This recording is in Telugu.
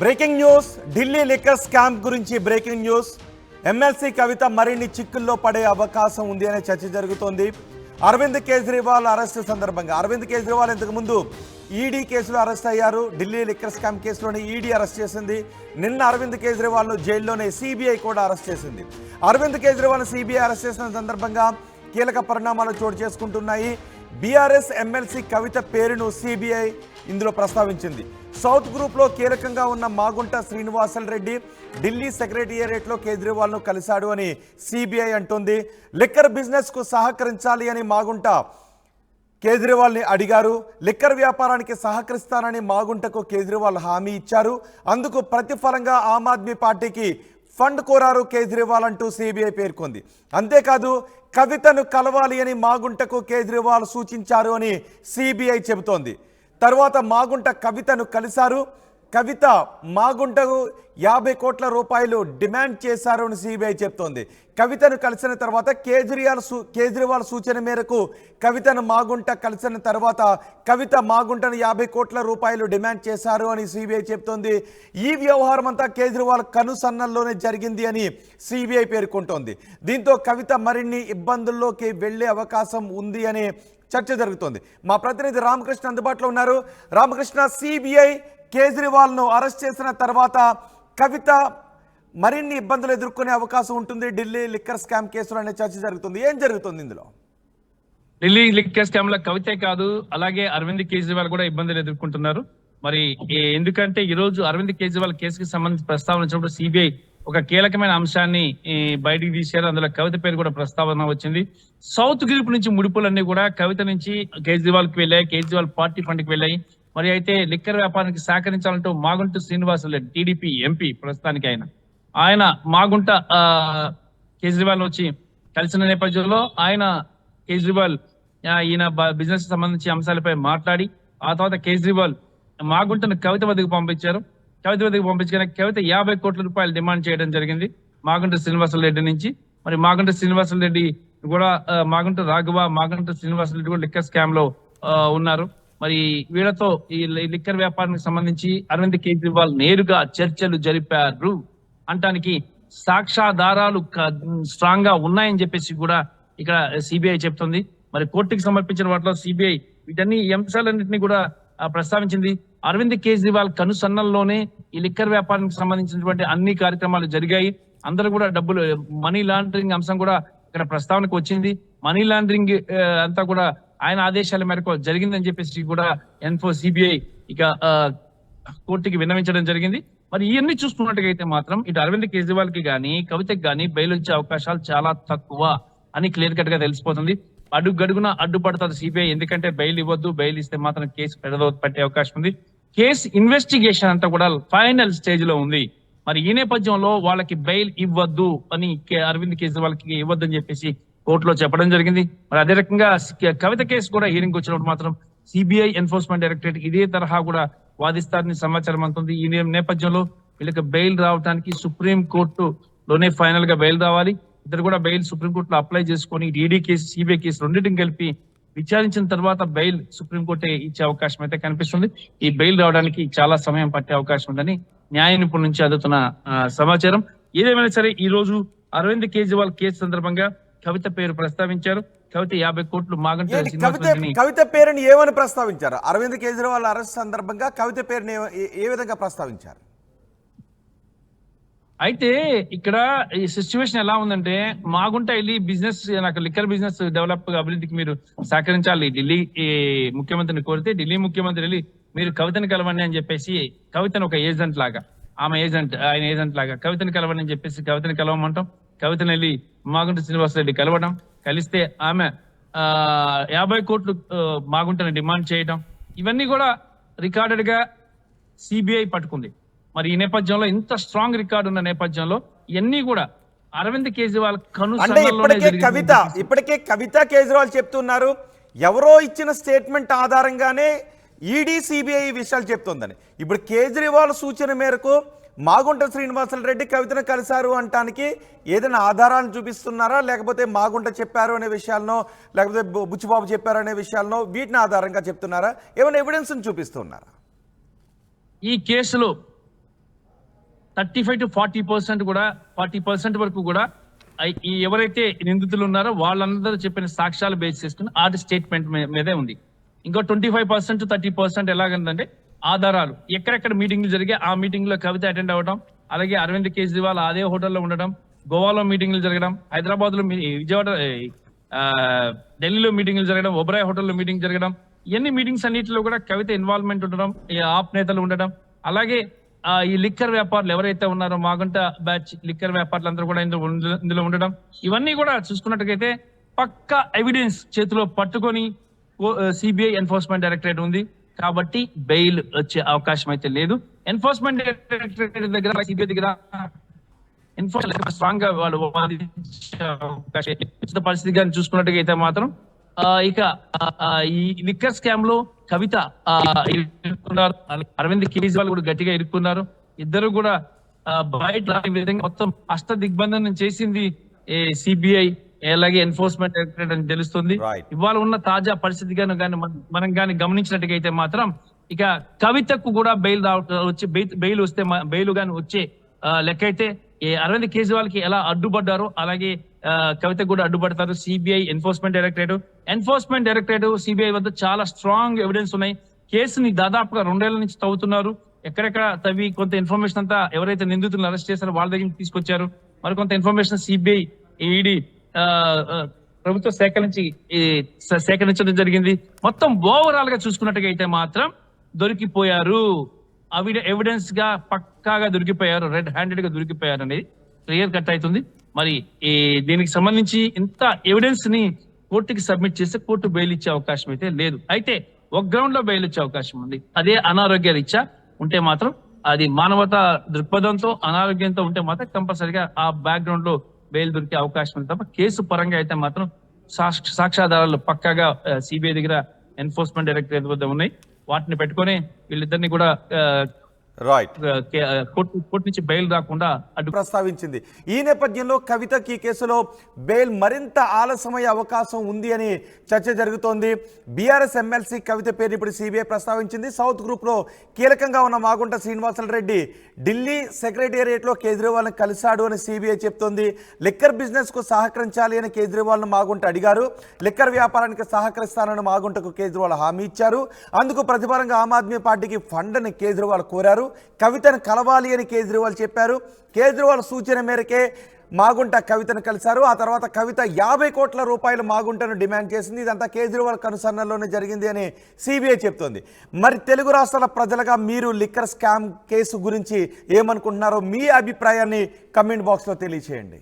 Breaking news Delhi liquor scam గురించి బ్రేకింగ్ న్యూస్ ఎమ్మెల్సీ కవిత మరిన్ని చిక్కుల్లో పడే అవకాశం ఉంది అనే చర్చ జరుగుతోంది. అరవింద్ కేజ్రీవాల్ అరెస్ట్ సందర్భంగా అరవింద్ కేజ్రీవాల్ ఇంతకు ముందు ఈడీ కేసులో అరెస్ట్ అయ్యారు. ఢిల్లీ లిక్కర్ స్కామ్ కేసులోని ఈడీ అరెస్ట్ చేసింది. నిన్న అరవింద్ కేజ్రీవాల్ను జైల్లోనే సిబిఐ కూడా అరెస్ట్ చేసింది. అరవింద్ కేజ్రీవాల్ను సిబిఐ అరెస్ట్ చేసిన సందర్భంగా కీలక పరిణామాలు చోటు చేసుకుంటున్నాయి. బీఆర్ఎస్ ఎమ్మెల్సీ కవిత పేరును సిబిఐ ఇందులో ప్రస్తావించింది. సౌత్ గ్రూప్లో కీలకంగా ఉన్న మాగుంట శ్రీనివాసల్ రెడ్డి ఢిల్లీ సెక్రటేరియట్లో కేజ్రీవాల్ను కలిశాడు అని సిబిఐ అంటోంది. లిక్కర్ బిజినెస్కు సహకరించాలి అని మాగుంట కేజ్రీవాల్ని అడిగారు. లిక్కర్ వ్యాపారానికి సహకరిస్తానని మాగుంటకు కేజ్రీవాల్ హామీ ఇచ్చారు. అందుకు ప్రతిఫలంగా ఆమ్ ఆద్మీ పార్టీకి ఫండ్ కోరారు కేజ్రీవాల్ అంటూ సిబిఐ పేర్కొంది. అంతేకాదు కవితను కలవాలి అని మాగుంటకు కేజ్రీవాల్ సూచించారు అని సిబిఐ చెబుతోంది. తర్వాత మాగుంట కవితను కలిశారు. కవిత మాగుంటకు 50 కోట్ల రూపాయలు డిమాండ్ చేశారు అని సిబిఐ చెప్తోంది. కవితను కలిసిన తర్వాత కేజ్రీవాల్ సూచన మేరకు కవితను మాగుంట కలిసిన తర్వాత కవిత మాగుంటను 50 కోట్ల రూపాయలు డిమాండ్ చేశారు అని సిబిఐ చెప్తోంది. ఈ వ్యవహారం అంతా కేజ్రీవాల్ కనుసన్నల్లోనే జరిగింది అని సిబిఐ పేర్కొంటోంది. దీంతో కవిత మరిన్ని ఇబ్బందుల్లోకి వెళ్లే అవకాశం ఉంది అనే చర్చ జరుగుతోంది. మా ప్రతినిధి రామకృష్ణ అందుబాటులో ఉన్నారు. రామకృష్ణ, సిబిఐ కేజ్రీవాల్ను అరెస్ట్ చేసిన తర్వాత కవిత మరిన్ని ఇబ్బందులు ఎదుర్కొనే అవకాశం ఉంటుంది ఢిల్లీ లిక్కర్ స్కామ్ కేసులో అనే చర్చ జరుగుతుంది. ఏం జరుగుతుంది ఇందులో? ఢిల్లీ లిక్కర్ స్కామ్ లో కవితే కాదు, అలాగే అరవింద్ కేజ్రీవాల్ కూడా ఇబ్బందులు ఎదుర్కొంటున్నారు. మరి ఎందుకంటే ఈ రోజు అరవింద్ కేజ్రీవాల్ కేసుకి సంబంధించి ప్రస్తావన వచ్చినప్పుడు సిబిఐ ఒక కీలకమైన అంశాన్ని బయటికి తీశారు. అందులో కవిత పేరు కూడా ప్రస్తావన వచ్చింది. సౌత్ గ్రూప్ నుంచి ముడుపులన్నీ కూడా కవిత నుంచి కేజ్రీవాల్ కి వెళ్ళాయి, కేజ్రీవాల్ పార్టీ ఫండ్ కి వెళ్ళాయి. మరి అయితే లిక్కర్ వ్యాపారానికి సహకరించాలంటూ మాగుంట శ్రీనివాసల్ రెడ్డి టీడీపీ ఎంపీ ప్రస్తుతానికి ఆయన మాగుంట కేజ్రీవాల్ వచ్చి కలిసిన నేపథ్యంలో కేజ్రీవాల్ ఈయన బిజినెస్ సంబంధించి అంశాలపై మాట్లాడి ఆ తర్వాత కేజ్రీవాల్ మాగుంటను కవిత వద్దకు పంపించారు. కవిత వద్దకు పంపించగానే కవిత 50 కోట్ల రూపాయలు డిమాండ్ చేయడం జరిగింది మాగుంట శ్రీనివాసల్ రెడ్డి నుంచి. మరి మాగుంట శ్రీనివాసల్ రెడ్డి కూడా మాగుంట రాఘవ, మాగుంట శ్రీనివాసల్ రెడ్డి కూడా లిక్కర్ స్కామ్ లో ఉన్నారు. మరి వీళ్ళతో ఈ లిక్కర్ వ్యాపారానికి సంబంధించి అరవింద్ కేజ్రీవాల్ నేరుగా చర్చలు జరిపారు అంటానికి సాక్ష్యాధారాలు స్ట్రాంగ్ గా ఉన్నాయని చెప్పేసి కూడా ఇక్కడ సిబిఐ చెప్తుంది. మరి కోర్టుకి సమర్పించిన వాటిలో సిబిఐ వీటన్ని అంశాలన్నింటినీ కూడా ప్రస్తావించింది. అరవింద్ కేజ్రీవాల్ కనుసన్నల్లోనే ఈ లిక్కర్ వ్యాపారానికి సంబంధించినటువంటి అన్ని కార్యక్రమాలు జరిగాయి. అందరూ కూడా డబ్బులు మనీ లాండరింగ్ అంశం కూడా ఇక్కడ ప్రస్తావనకు వచ్చింది. మనీ లాండరింగ్ అంతా కూడా ఆయన ఆదేశాల మేరకు జరిగిందని చెప్పేసి కూడా సిబిఐ ఇక కోర్టుకి విన్నవించడం జరిగింది. మరి ఇవన్నీ చూసుకున్నట్టుగైతే మాత్రం ఇటు అరవింద్ కేజ్రీవాల్ కి గానీ కవితకి గానీ బెయిల్ వచ్చే అవకాశాలు చాలా తక్కువ అని క్లియర్ కట్ గా తెలిసిపోతుంది. అడుగడుగున అడ్డుపడుతుంది సిబిఐ. ఎందుకంటే బెయిల్ ఇవ్వద్దు, బెయిల్ ఇస్తే మాత్రం కేసు పట్టే అవకాశం ఉంది. కేసు ఇన్వెస్టిగేషన్ అంతా కూడా ఫైనల్ స్టేజ్ లో ఉంది. మరి ఈ నేపథ్యంలో వాళ్ళకి బెయిల్ ఇవ్వద్దు అని అరవింద్ కేజ్రీవాల్ కి ఇవ్వద్దని చెప్పేసి కోర్టులో చెప్పడం జరిగింది. మరి అదే రకంగా కవిత కేసు కూడా హీరింగ్ వచ్చినప్పుడు మాత్రం సిబిఐ ఎన్ఫోర్స్మెంట్ డైరెక్టరేట్ ఇదే తరహా కూడా వాదిస్తారని సమాచారం అందుతుంది. ఈ నేపథ్యంలో వీళ్ళకి బెయిల్ రావడానికి సుప్రీం కోర్టులోనే ఫైనల్ గా బెయిల్ రావాలి. ఇద్దరు కూడా బెయిల్ సుప్రీంకోర్టులో అప్లై చేసుకుని ఈడీ కేసు, సిబిఐ కేసు రెండింటిని కలిపి విచారించిన తర్వాత బెయిల్ సుప్రీంకోర్టే ఇచ్చే అవకాశం అయితే కనిపిస్తుంది. ఈ బెయిల్ రావడానికి చాలా సమయం పట్టే అవకాశం ఉందని న్యాయ నిపుణుల నుంచి అందుతున్న సమాచారం. ఏదేమైనా సరే ఈ రోజు అరవింద్ కేజ్రీవాల్ కేసు సందర్భంగా కవిత పేరు ప్రస్తావించారు. కవిత 50 కోట్లు మాగంట కవిత పేరుని ఏమని ప్రస్తావించారు? అరవింద్ కేజ్రీవాల్ అరెస్ట్ సందర్భంగా కవిత పేరుని ఏ విధంగా ప్రస్తావించారు? అయితే ఇక్కడ ఈ సిచ్యువేషన్ ఎలా ఉందంటే మాగుంట వెళ్ళి బిజినెస్, నాకు లిక్కర్ బిజినెస్ డెవలప్ అభివృద్ధికి మీరు సహకరించాలి ఢిల్లీ ముఖ్యమంత్రిని కోరితే ఢిల్లీ ముఖ్యమంత్రి వెళ్ళి మీరు కవితను కలవండి అని చెప్పేసి కవితను ఒక ఏజెంట్ లాగా, ఆయన ఏజెంట్ లాగా కవితను కలవండి అని చెప్పేసి కవితను కలవమంటాం. కవితను వెళ్ళి మాగుంట శ్రీనివాసరెడ్డి కలవడం, కలిస్తే ఆమె 50 కోట్లు మాగుంటని డిమాండ్ చేయడం, ఇవన్నీ కూడా రికార్డెడ్ గా సిబిఐ పట్టుకుంది. మరి ఈ నేపథ్యంలో ఇంత స్ట్రాంగ్ రికార్డు ఉన్న నేపథ్యంలో ఇవన్నీ కూడా అరవింద్ కేజ్రీవాల్ ఇప్పటికే కవిత కేజ్రీవాల్ చెప్తున్నారు ఎవరో ఇచ్చిన స్టేట్మెంట్ ఆధారంగానే ఈడీ సిబిఐ విషయాలు చెప్తుందని. ఇప్పుడు కేజ్రీవాల్ సూచన మేరకు మాగుంట శ్రీనివాసల్ రెడ్డి కవితను కలిశారు అంటానికి ఏదైనా ఆధారాలను చూపిస్తున్నారా, లేకపోతే మాగుంట చెప్పారు అనే విషయాల్లో, లేకపోతే బుచ్చిబాబు చెప్పారు అనే విషయాల్లో వీటిని ఆధారంగా చెప్తున్నారా? ఏమైనా ఎవిడెన్స్ చూపిస్తున్నారా? ఈ కేసులో 35 to 40% కూడా 40% వరకు కూడా ఈ ఎవరైతే నిందితులు ఉన్నారో వాళ్ళందరూ చెప్పిన సాక్ష్యాలు బేస్ చేసుకుని ఆ స్టేట్మెంట్ మీదే ఉంది. ఇంకో 25% to 30% ఎలాగంటే ఆధారాలు, ఎక్కడెక్కడ మీటింగ్లు జరిగే ఆ మీటింగ్ లో కవిత అటెండ్ అవ్వడం, అలాగే అరవింద్ కేజ్రీవాల్ అదే హోటల్లో ఉండడం, గోవాలో మీటింగ్లు జరగడం, హైదరాబాద్ లో విజయవాడ ఢిల్లీలో మీటింగ్లు జరగడం, ఒబరాయ్ హోటల్లో మీటింగ్ జరగడం, ఇవన్నీ మీటింగ్స్ అన్నింటిలో కూడా కవిత ఇన్వాల్వ్మెంట్ ఉండడం, ఈ ఆప్ నేతలు ఉండడం, అలాగే ఈ లిక్కర్ వ్యాపారులు ఎవరైతే ఉన్నారో మాగుంట బ్యాచ్ లిక్కర్ వ్యాపారులు అందరూ కూడా ఇందులో ఉండడం, ఇవన్నీ కూడా చూసుకున్నట్టుగైతే పక్కా ఎవిడెన్స్ చేతిలో పట్టుకొని సిబిఐ ఎన్ఫోర్స్మెంట్ డైరెక్టరేట్ ఉంది కాబట్టి బెయిల్ వచ్చే అవకాశం అయితే లేదు. ఎన్ఫోర్స్మెంట్ డైరెక్టరేట్ దగ్గర సిబిఐ దగ్గర స్ట్రాంగ్ గా వాళ్ళు పరిస్థితి కానీ చూసుకున్నట్టుగా మాత్రం ఇక ఈ లిక్కర్ స్కామ్ లో కవిత ఇరుక్కున్నారు, అరవింద్ కేజ్రీవాల్ కూడా గట్టిగా ఇరుక్కున్నారు. ఇద్దరు కూడా బయట విధంగా మొత్తం అష్ట దిగ్బంధనం చేసింది సిబిఐ అలాగే ఎన్ఫోర్స్మెంట్ డైరెక్టరేట్ అని తెలుస్తుంది. ఇవాళ ఉన్న తాజా పరిస్థితి మనం కానీ గమనించినట్టుగా మాత్రం ఇక కవితకు కూడా బెయిల్ వస్తే బెయిల్ గాని వచ్చే లెక్క అయితే అరవింద్ కేజ్రీవాల్ కి ఎలా అడ్డుపడ్డారో అలాగే కవిత కూడా అడ్డుపడతారు. సిబిఐ ఎన్ఫోర్స్మెంట్ డైరెక్టరేట్ సిబిఐ వద్ద చాలా స్ట్రాంగ్ ఎవిడెన్స్ ఉన్నాయి. కేసుని దాదాపుగా 2 ఏళ్ల నుంచి తవ్వుతున్నారు. ఎక్కడెక్కడ తవ్వి కొంత ఇన్ఫర్మేషన్ అంతా ఎవరైతే నిందితులను అరెస్ట్ చేశారో వాళ్ళ దగ్గర తీసుకొచ్చారు. మరికొంత ఇన్ఫర్మేషన్ సిబిఐ ఈడీ ప్రభుత్వ సేకరించడం జరిగింది. మొత్తం ఓవరాల్ గా చూసుకున్నట్టుగా అయితే మాత్రం దొరికిపోయారు, ఎవిడెన్స్ గా పక్కాగా దొరికిపోయారు, రెడ్ హ్యాండెడ్ గా దొరికిపోయారు అనేది క్లియర్ కట్ అవుతుంది. మరి దీనికి సంబంధించి ఇంత ఎవిడెన్స్ ని కోర్టుకి సబ్మిట్ చేస్తే కోర్టు బెయిల్ ఇచ్చే అవకాశం అయితే లేదు. అయితే ఒక గ్రౌండ్ లో బెయిల్ ఇచ్చే అవకాశం ఉంది. అదే అనారోగ్య రీత్యా ఉంటే మాత్రం, అది మానవతా దృక్పథంతో అనారోగ్యంతో ఉంటే మాత్రం కంపల్సరిగా ఆ బ్యాక్గ్రౌండ్ లో బెయిల్ దొరికే అవకాశం ఉంది తప్ప కేసు పరంగా అయితే మాత్రం సాక్ష్యాధారాలు పక్కాగా సిబిఐ దగ్గర ఎన్ఫోర్స్మెంట్ డైరెక్టరేట్ వద్ద ఉన్నాయి. వాటిని పెట్టుకొని వీళ్ళిద్దరిని కూడా కోర్టు నుంచి బెయిల్ రాకుండా అడ్డు ప్రస్తావించింది. ఈ నేపథ్యంలో కవితకి ఈ కేసులో బెయిల్ మరింత ఆలస్యమయ్యే అవకాశం ఉంది అని చర్చ జరుగుతోంది. బీఆర్ఎస్ ఎమ్మెల్సీ కవిత పేరు ఇప్పుడు సిబిఐ ప్రస్తావించింది. సౌత్ గ్రూప్ లో కీలకంగా ఉన్న మాగుంట శ్రీనివాసరెడ్డి ఢిల్లీ సెక్రటేరియట్ లో కేజ్రీవాల్ ని కలిశాడు అని సిబిఐ చెప్తోంది. లిక్కర్ బిజినెస్ కు సహకరించాలి అని కేజ్రీవాల్ ను మాగుంట అడిగారు. లిక్కర్ వ్యాపారానికి సహకరిస్తానని మాగుంటకు కేజ్రీవాల్ హామీ ఇచ్చారు. అందుకు ప్రతిఫలంగా ఆమ్ ఆద్మీ పార్టీకి ఫండ్ ని కేజ్రీవాల్ కోరారు. కవితను కలవాలి అని కేజ్రీవాల్ చెప్పారు. కేజ్రీవాల్ సూచన మేరకే మాగుంట కవితను కలిశారు. ఆ తర్వాత కవిత 50 కోట్ల రూపాయలు మాగుంటను డిమాండ్ చేసింది. ఇదంతా కేజ్రీవాల్ కనుసన్నల్లోనే జరిగింది అని సిబిఐ చెప్తోంది. మరి తెలుగు రాష్ట్రాల ప్రజలుగా మీరు లిక్కర్ స్కామ్ కేసు గురించి ఏమనుకుంటున్నారో మీ అభిప్రాయాన్ని కమెంట్ బాక్స్లో తెలియచేయండి.